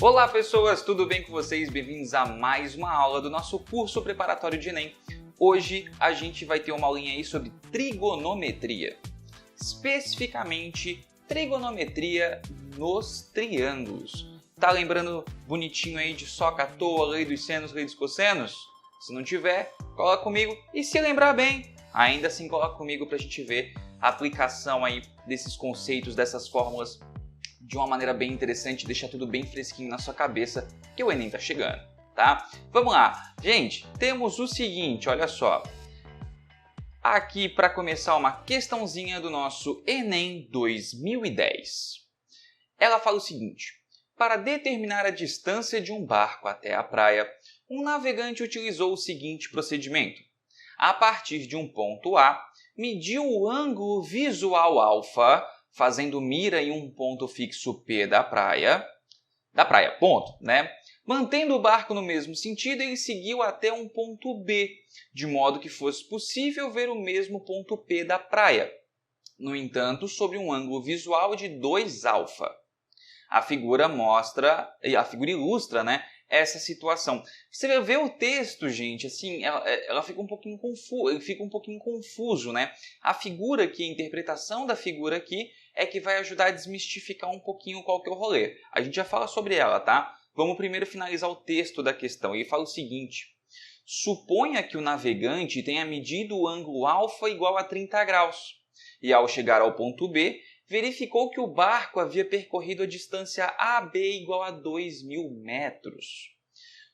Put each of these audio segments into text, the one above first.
Olá pessoas, tudo bem com vocês? Bem-vindos a mais uma aula do nosso curso preparatório de Enem. Hoje a gente vai ter uma aulinha aí sobre trigonometria, especificamente trigonometria nos triângulos. Tá lembrando bonitinho aí de soca à toa, lei dos senos, lei dos cossenos? Se não tiver, coloca comigo e se lembrar bem, ainda assim coloca comigo pra gente ver a aplicação aí desses conceitos, dessas fórmulas de uma maneira bem interessante, deixar tudo bem fresquinho na sua cabeça, que o Enem tá chegando, tá? Vamos lá. Gente, temos o seguinte, olha só. Aqui para começar uma questãozinha do nosso Enem 2010. Ela fala o seguinte: para determinar a distância de um barco até a praia, um navegante utilizou o seguinte procedimento. A partir de um ponto A, mediu o ângulo visual alfa, fazendo mira em um ponto fixo P da praia, ponto, né? Mantendo o barco no mesmo sentido, ele seguiu até um ponto B, de modo que fosse possível ver o mesmo ponto P da praia. No entanto, sob um ângulo visual de 2 alfa. A figura ilustra, né, essa situação. Você vê o texto, gente, assim, ela fica um pouquinho confuso, ele fica um pouquinho confuso, né? A figura aqui, a interpretação da figura aqui é que vai ajudar a desmistificar um pouquinho qual que é o rolê. A gente já fala sobre ela, tá? Vamos primeiro finalizar o texto da questão. Ele fala o seguinte: suponha que o navegante tenha medido o ângulo alfa igual a 30 graus e, ao chegar ao ponto B, verificou que o barco havia percorrido a distância AB igual a 2.000 metros.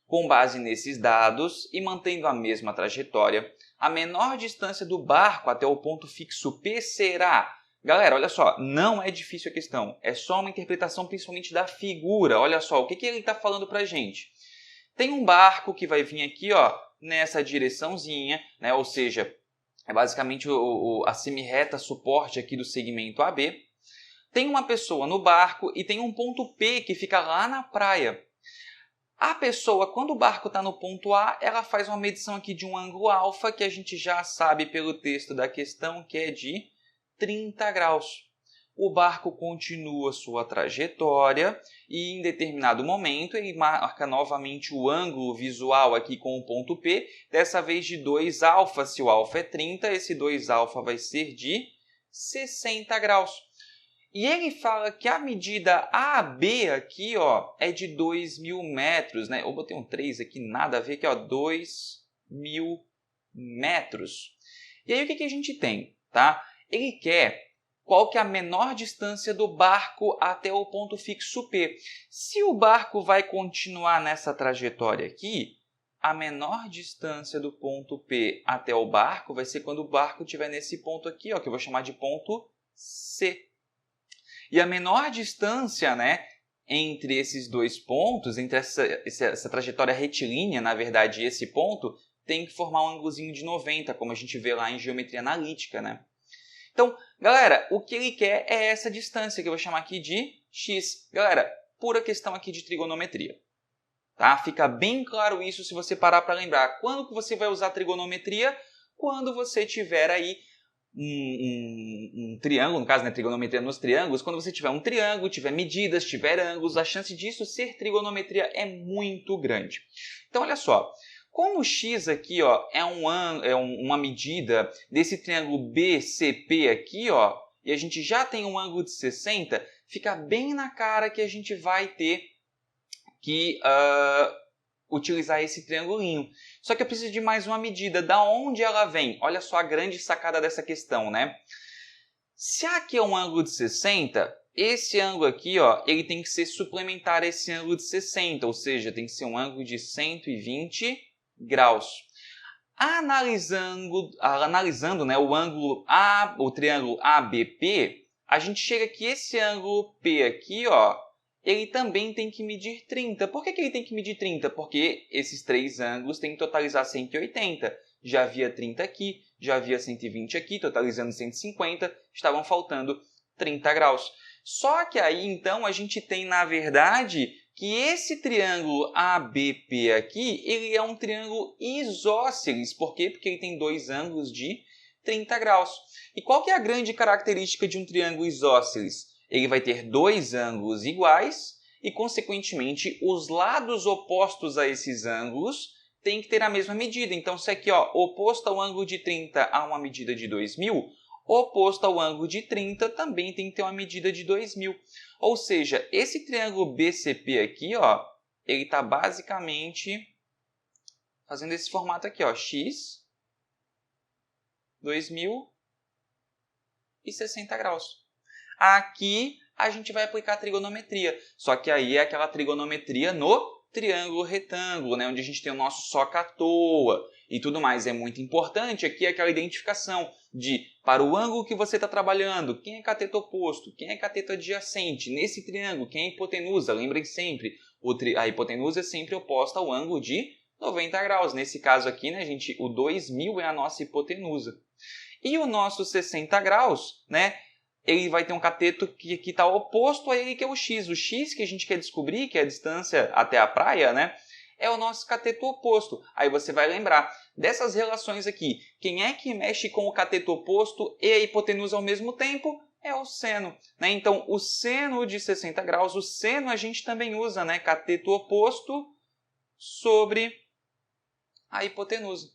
Com base nesses dados e mantendo a mesma trajetória, a menor distância do barco até o ponto fixo P será... Galera, olha só, não é difícil a questão, é só uma interpretação principalmente da figura. Olha só, o que ele está falando para a gente? Tem um barco que vai vir aqui, ó, nessa direçãozinha, né? Ou seja, é basicamente a semirreta suporte aqui do segmento AB. Tem uma pessoa no barco e tem um ponto P que fica lá na praia. A pessoa, quando o barco está no ponto A, ela faz uma medição aqui de um ângulo alfa, que a gente já sabe pelo texto da questão, que é de 30 graus. O barco continua sua trajetória e, em determinado momento, ele marca novamente o ângulo visual aqui com o ponto P, dessa vez de 2 alfa. Se o alfa é 30, esse 2 alfa vai ser de 60 graus. E ele fala que a medida AB aqui, ó, é de 2.000 metros, né? Eu botei um 3 aqui, nada a ver, aqui, ó, 2.000 metros. E aí o que a gente tem, tá? Ele quer qual que é a menor distância do barco até o ponto fixo P. Se o barco vai continuar nessa trajetória aqui, a menor distância do ponto P até o barco vai ser quando o barco estiver nesse ponto aqui, ó, que eu vou chamar de ponto C. E a menor distância, né, entre esses dois pontos, entre essa trajetória retilínea, na verdade, e esse ponto, tem que formar um ângulozinho de 90, como a gente vê lá em geometria analítica, né? Então, galera, o que ele quer é essa distância, que eu vou chamar aqui de x. Galera, pura questão aqui de trigonometria. Tá? Fica bem claro isso se você parar para lembrar. Quando que você vai usar trigonometria? Quando você tiver aí um triângulo, no caso, né, trigonometria nos triângulos, quando você tiver um triângulo, tiver medidas, tiver ângulos, a chance disso ser trigonometria é muito grande. Então, olha só. Como x aqui, ó, é uma medida desse triângulo BCP aqui, ó, e a gente já tem um ângulo de 60, fica bem na cara que a gente vai ter que utilizar esse triangulinho. Só que eu preciso de mais uma medida. Da onde ela vem? Olha só a grande sacada dessa questão, né? Se aqui é um ângulo de 60, esse ângulo aqui, ó, ele tem que ser suplementar a esse ângulo de 60, ou seja, tem que ser um ângulo de 120 graus. Analisando, né, o ângulo o triângulo ABP, a gente chega que esse ângulo P aqui, ó, ele também tem que medir 30. Por que ele tem que medir 30? Porque esses três ângulos têm que totalizar 180. Já havia 30 aqui, já havia 120 aqui, totalizando 150, estavam faltando 30 graus. Só que aí, então, a gente tem, na verdade, que esse triângulo ABP aqui, ele é um triângulo isósceles. Por quê? Porque ele tem dois ângulos de 30 graus. E qual que é a grande característica de um triângulo isósceles? Ele vai ter dois ângulos iguais e, consequentemente, os lados opostos a esses ângulos têm que ter a mesma medida. Então, se aqui, ó, oposto ao ângulo de 30 há uma medida de 2.000, oposto ao ângulo de 30 também tem que ter uma medida de 2.000. Ou seja, esse triângulo BCP aqui, ó, ele está basicamente fazendo esse formato aqui, ó, x, 2.060 graus. Aqui a gente vai aplicar a trigonometria, só que aí é aquela trigonometria no triângulo retângulo, né, onde a gente tem o nosso soca à toa e tudo mais. É muito importante aqui aquela identificação de, para o ângulo que você está trabalhando, quem é cateto oposto, quem é cateto adjacente. Nesse triângulo, quem é hipotenusa? Lembrem sempre, a hipotenusa é sempre oposta ao ângulo de 90 graus. Nesse caso aqui, né, gente, o 2.000 é a nossa hipotenusa. E o nosso 60 graus, né, ele vai ter um cateto que está oposto a ele, que é o x. O x que a gente quer descobrir, que é a distância até a praia, né, é o nosso cateto oposto. Aí você vai lembrar dessas relações aqui. Quem é que mexe com o cateto oposto e a hipotenusa ao mesmo tempo? É o seno, né? Então, o seno de 60 graus, o seno a gente também usa, né? Cateto oposto sobre a hipotenusa.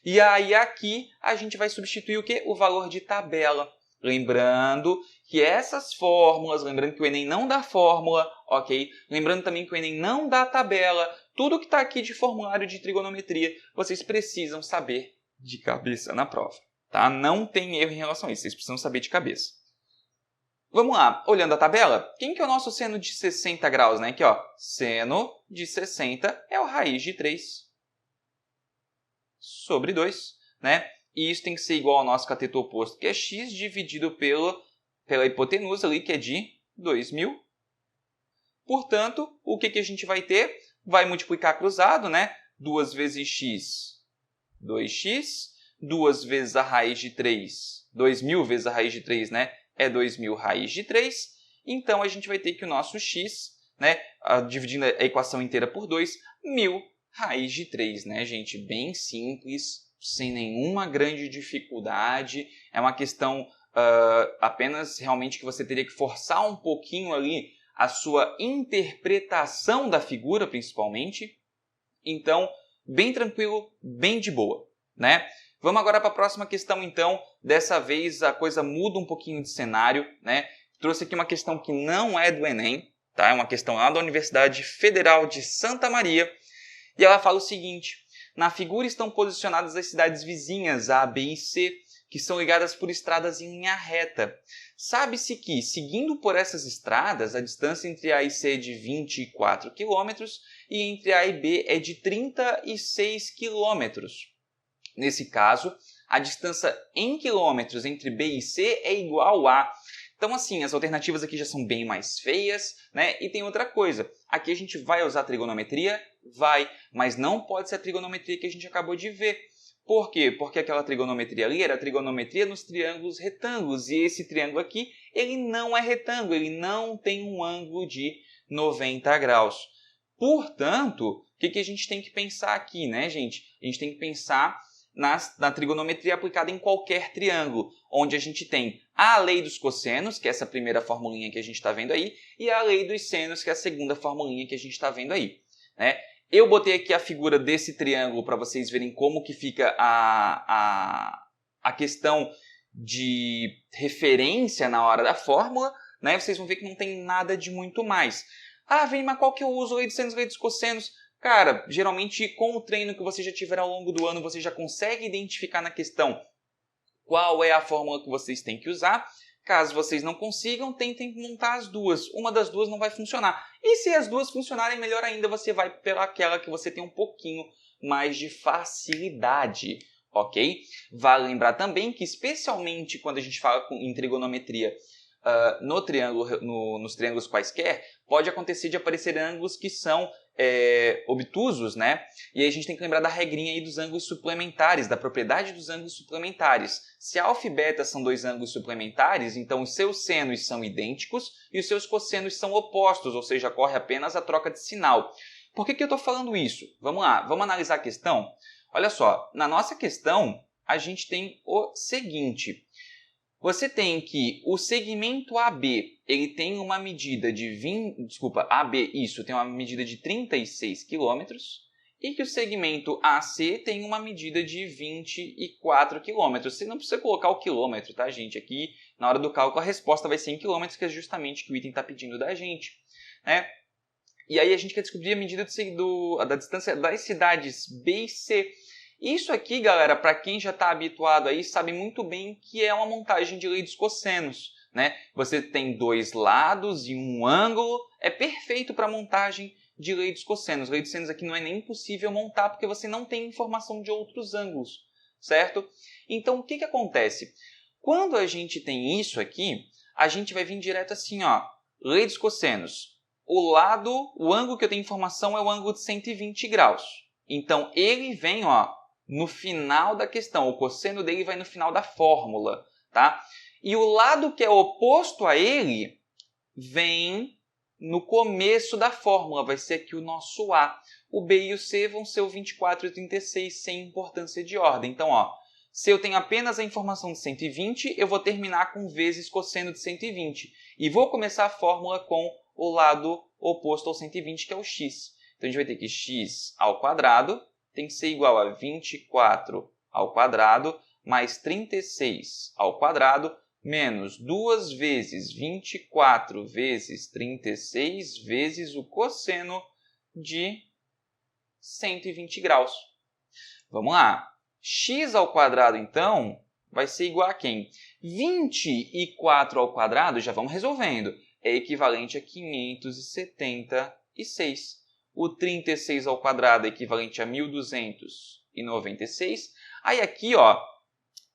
E aí aqui a gente vai substituir o quê? O valor de tabela. Lembrando que essas fórmulas, lembrando que o Enem não dá fórmula, ok? Lembrando também que o Enem não dá tabela. Tudo que está aqui de formulário de trigonometria, vocês precisam saber de cabeça na prova, tá? Não tem erro em relação a isso, vocês precisam saber de cabeça. Vamos lá, olhando a tabela, quem que é o nosso seno de 60 graus, né? Aqui, ó, seno de 60 é o raiz de 3 sobre 2, né? E isso tem que ser igual ao nosso cateto oposto, que é x, dividido pela hipotenusa ali, que é de 2.000. Portanto, o que a gente vai ter? Vai multiplicar cruzado, né? 2 vezes x, 2x. 2 vezes a raiz de 3, 2.000 vezes a raiz de 3, né? É 2.000 raiz de 3. Então, a gente vai ter que o nosso x, né? Dividindo a equação inteira por 2, 1.000 raiz de 3, né, gente? Bem simples, sem nenhuma grande dificuldade. É uma questão apenas realmente que você teria que forçar um pouquinho ali a sua interpretação da figura, principalmente. Então, bem tranquilo, bem de boa, né? Vamos agora para a próxima questão, então. Dessa vez a coisa muda um pouquinho de cenário, né? Trouxe aqui uma questão que não é do Enem, tá? É uma questão lá da Universidade Federal de Santa Maria. E ela fala o seguinte: na figura estão posicionadas as cidades vizinhas A, B e C, que são ligadas por estradas em linha reta. Sabe-se que, seguindo por essas estradas, a distância entre A e C é de 24 km e entre A e B é de 36 km. Nesse caso, a distância em quilômetros entre B e C é igual a... Então, assim, as alternativas aqui já são bem mais feias, né? E tem outra coisa. Aqui a gente vai usar trigonometria? Vai, mas não pode ser a trigonometria que a gente acabou de ver. Por quê? Porque aquela trigonometria ali era a trigonometria nos triângulos retângulos. E esse triângulo aqui, ele não é retângulo, ele não tem um ângulo de 90 graus. Portanto, o que a gente tem que pensar aqui, né, gente? A gente tem que pensar na trigonometria aplicada em qualquer triângulo, onde a gente tem a lei dos cossenos, que é essa primeira formulinha que a gente está vendo aí, e a lei dos senos, que é a segunda formulinha que a gente está vendo aí, né? Eu botei aqui a figura desse triângulo para vocês verem como que fica a questão de referência na hora da fórmula, né? Vocês vão ver que não tem nada de muito mais. Ah, Vini, mas qual que eu uso? Lei dos senos, lei dos cossenos? Cara, geralmente com o treino que você já tiver ao longo do ano, você já consegue identificar na questão qual é a fórmula que vocês têm que usar. Caso vocês não consigam, tentem montar as duas. Uma das duas não vai funcionar. E se as duas funcionarem, melhor ainda, você vai pelaquela que você tem um pouquinho mais de facilidade, ok? Vale lembrar também que, especialmente quando a gente fala em trigonometria, nos triângulos quaisquer, pode acontecer de aparecer ângulos que são obtusos, né? E aí a gente tem que lembrar da regrinha aí dos ângulos suplementares, da propriedade dos ângulos suplementares. Se alfa e beta são dois ângulos suplementares, então os seus senos são idênticos e os seus cossenos são opostos, ou seja, ocorre apenas a troca de sinal. Por que eu estou falando isso? Vamos lá, vamos analisar a questão? Olha só, na nossa questão, a gente tem o seguinte: Você tem que o segmento AB, ele tem uma medida de AB, tem uma medida de 36 km, e que o segmento AC tem uma medida de 24 km. Você não precisa colocar o quilômetro, tá, gente? Aqui, na hora do cálculo, a resposta vai ser em quilômetros, que é justamente o que o item está pedindo da gente, né? E aí a gente quer descobrir a medida da distância das cidades B e C. Isso aqui, galera, para quem já está habituado aí, sabe muito bem que é uma montagem de lei dos cossenos, né? Você tem dois lados e um ângulo, é perfeito para montagem de lei dos cossenos. Lei dos seno aqui não é nem possível montar porque você não tem informação de outros ângulos, certo? Então, o que acontece? Quando a gente tem isso aqui, a gente vai vir direto assim, ó, lei dos cossenos. O ângulo que eu tenho informação é o ângulo de 120 graus. Então, ele vem, ó, no final da questão. O cosseno dele vai no final da fórmula, tá? E o lado que é oposto a ele vem no começo da fórmula. Vai ser aqui o nosso A. O B e o C vão ser o 24 e o 36 sem importância de ordem. Então, ó, se eu tenho apenas a informação de 120, eu vou terminar com vezes cosseno de 120. E vou começar a fórmula com o lado oposto ao 120, que é o x. Então, a gente vai ter que x ao quadrado tem que ser igual a 24 ao quadrado mais 36 ao quadrado menos 2 vezes 24 vezes 36 vezes o cosseno de 120 graus. Vamos lá. X ao quadrado, então, vai ser igual a quem? 24 ao quadrado, já vamos resolvendo, é equivalente a 576. O 36 ao quadrado é equivalente a 1.296. Aí aqui, ó,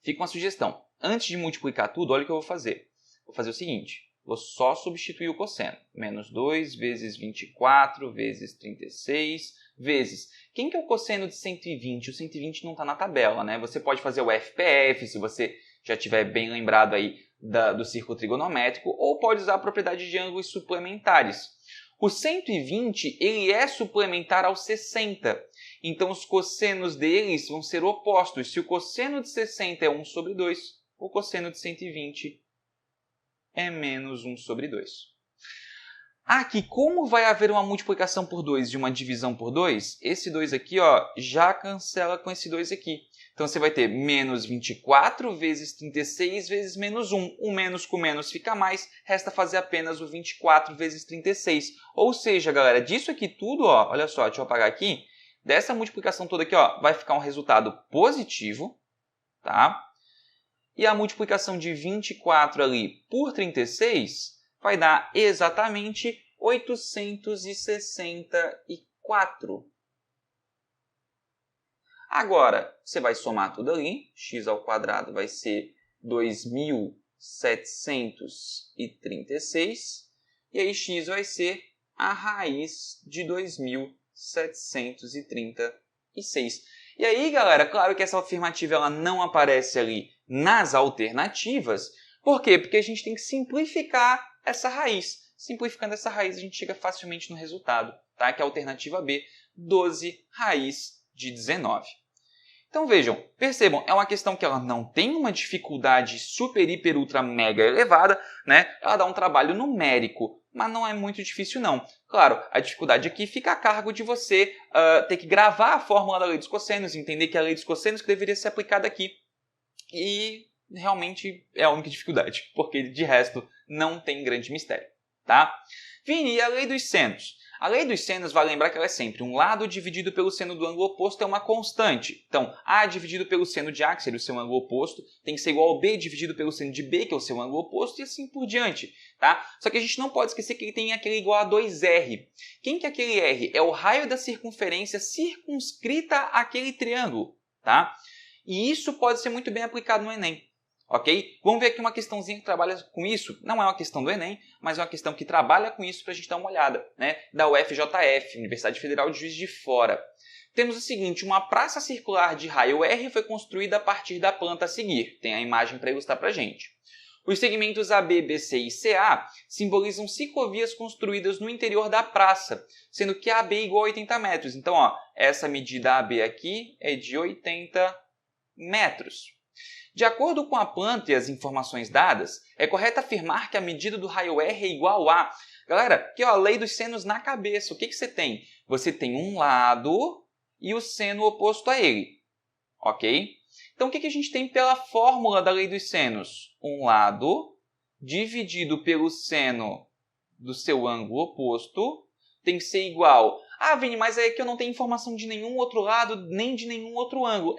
fica uma sugestão. Antes de multiplicar tudo, olha o que eu vou fazer. Vou fazer o seguinte, vou só substituir o cosseno. Menos 2 vezes 24 vezes 36 vezes... Quem que é o cosseno de 120? O 120 não está na tabela, né? Você pode fazer o FPF, se você já estiver bem lembrado aí do círculo trigonométrico, ou pode usar a propriedade de ângulos suplementares. O 120 ele é suplementar ao 60, então os cossenos deles vão ser opostos. Se o cosseno de 60 é 1 sobre 2, o cosseno de 120 é menos 1 sobre 2. Aqui, como vai haver uma multiplicação por 2 e uma divisão por 2, esse 2 aqui, ó, já cancela com esse 2 aqui. Então, você vai ter menos 24 vezes 36 vezes menos 1. O menos com menos fica mais, resta fazer apenas o 24 vezes 36. Ou seja, galera, disso aqui tudo, ó, olha só, deixa eu apagar aqui, dessa multiplicação toda aqui, ó, vai ficar um resultado positivo, tá? E a multiplicação de 24 ali por 36 vai dar exatamente 864. Agora, você vai somar tudo ali, x ao quadrado vai ser 2.736, e aí x vai ser a raiz de 2.736. E aí, galera, claro que essa afirmativa ela não aparece ali nas alternativas. Por quê? Porque a gente tem que simplificar essa raiz. Simplificando essa raiz, a gente chega facilmente no resultado, tá? Que é a alternativa B, 12 raiz de 19. Então vejam, percebam, é uma questão que ela não tem uma dificuldade super, hiper, ultra, mega elevada, né? Ela dá um trabalho numérico, mas não é muito difícil não. Claro, a dificuldade aqui fica a cargo de você ter que gravar a fórmula da lei dos cossenos, entender que é a lei dos cossenos que deveria ser aplicada aqui. E realmente é a única dificuldade, porque de resto não tem grande mistério, tá? Vini, e a lei dos senos? A lei dos senos, vai lembrar que ela é sempre um lado dividido pelo seno do ângulo oposto é uma constante. Então, A dividido pelo seno de A, que seria o seu ângulo oposto, tem que ser igual ao B dividido pelo seno de B, que é o seu ângulo oposto, e assim por diante, tá? Só que a gente não pode esquecer que ele tem aquele igual a 2R. Quem que é aquele R? É o raio da circunferência circunscrita àquele triângulo, tá? E isso pode ser muito bem aplicado no Enem. Ok? Vamos ver aqui uma questãozinha que trabalha com isso. Não é uma questão do Enem, mas é uma questão que trabalha com isso para a gente dar uma olhada, né? Da UFJF, Universidade Federal de Juiz de Fora. Temos o seguinte, uma praça circular de raio R foi construída a partir da planta a seguir. Tem a imagem para ilustrar para a gente. Os segmentos AB, BC e CA simbolizam ciclovias construídas no interior da praça, sendo que AB é igual a 80 metros. Então, ó, essa medida AB aqui é de 80 metros. De acordo com a planta e as informações dadas, é correto afirmar que a medida do raio R é igual a... Galera, aqui ó, a lei dos senos na cabeça. O que você tem? Você tem um lado e o seno oposto a ele. Ok? Então o que a gente tem pela fórmula da lei dos senos? Um lado dividido pelo seno do seu ângulo oposto tem que ser igual... Ah, Vini, mas é que eu não tenho informação de nenhum outro lado, nem de nenhum outro ângulo.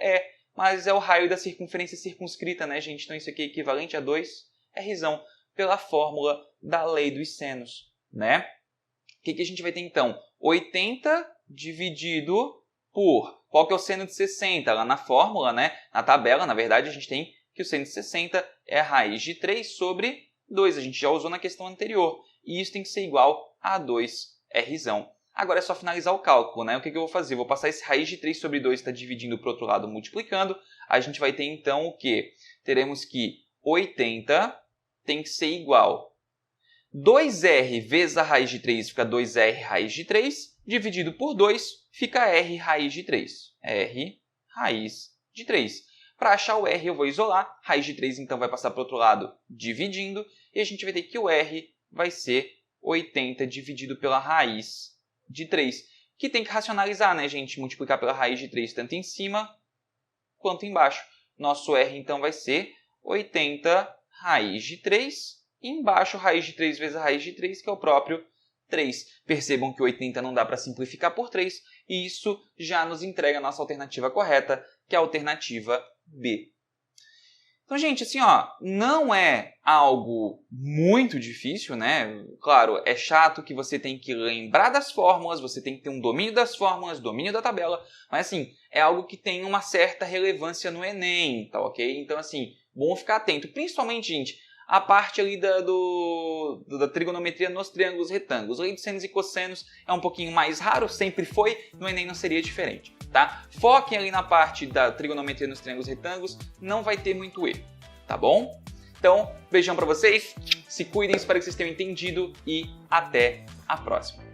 Mas é o raio da circunferência circunscrita, né, gente? Então isso aqui é equivalente a 2R pela fórmula da lei dos senos, né? O que a gente vai ter então? 80 dividido por... Qual que é o seno de 60? Lá na fórmula, né? Na tabela, na verdade, a gente tem que o seno de 60 é a raiz de 3 sobre 2. A gente já usou na questão anterior. E isso tem que ser igual a 2R. Agora é só finalizar o cálculo, né? O que eu vou fazer? Vou passar esse raiz de 3 sobre 2, está dividindo para o outro lado, multiplicando. A gente vai ter então o quê? Teremos que 80 tem que ser igual. 2R vezes a raiz de 3 fica 2R raiz de 3, dividido por 2 fica R raiz de 3. R raiz de 3. Para achar o R eu vou isolar, raiz de 3 então vai passar para o outro lado dividindo, e a gente vai ter que o R vai ser 80 dividido pela raiz de 3, que tem que racionalizar, né, gente? Multiplicar pela raiz de 3 tanto em cima quanto embaixo. Nosso R, então, vai ser 80 raiz de 3, e embaixo raiz de 3 vezes a raiz de 3, que é o próprio 3. Percebam que 80 não dá para simplificar por 3, e isso já nos entrega a nossa alternativa correta, que é a alternativa B. Então, gente, assim, ó, não é algo muito difícil, né? Claro, é chato que você tem que lembrar das fórmulas, você tem que ter um domínio das fórmulas, domínio da tabela, mas, assim, é algo que tem uma certa relevância no Enem, tá ok? Então, assim, bom ficar atento. Principalmente, gente, a parte ali da trigonometria nos triângulos retângulos. Lei de senos e cossenos é um pouquinho mais raro, sempre foi, no Enem não seria diferente, tá? Foquem ali na parte da trigonometria nos triângulos retângulos, não vai ter muito erro, tá bom? Então, beijão pra vocês, se cuidem, espero que vocês tenham entendido e até a próxima.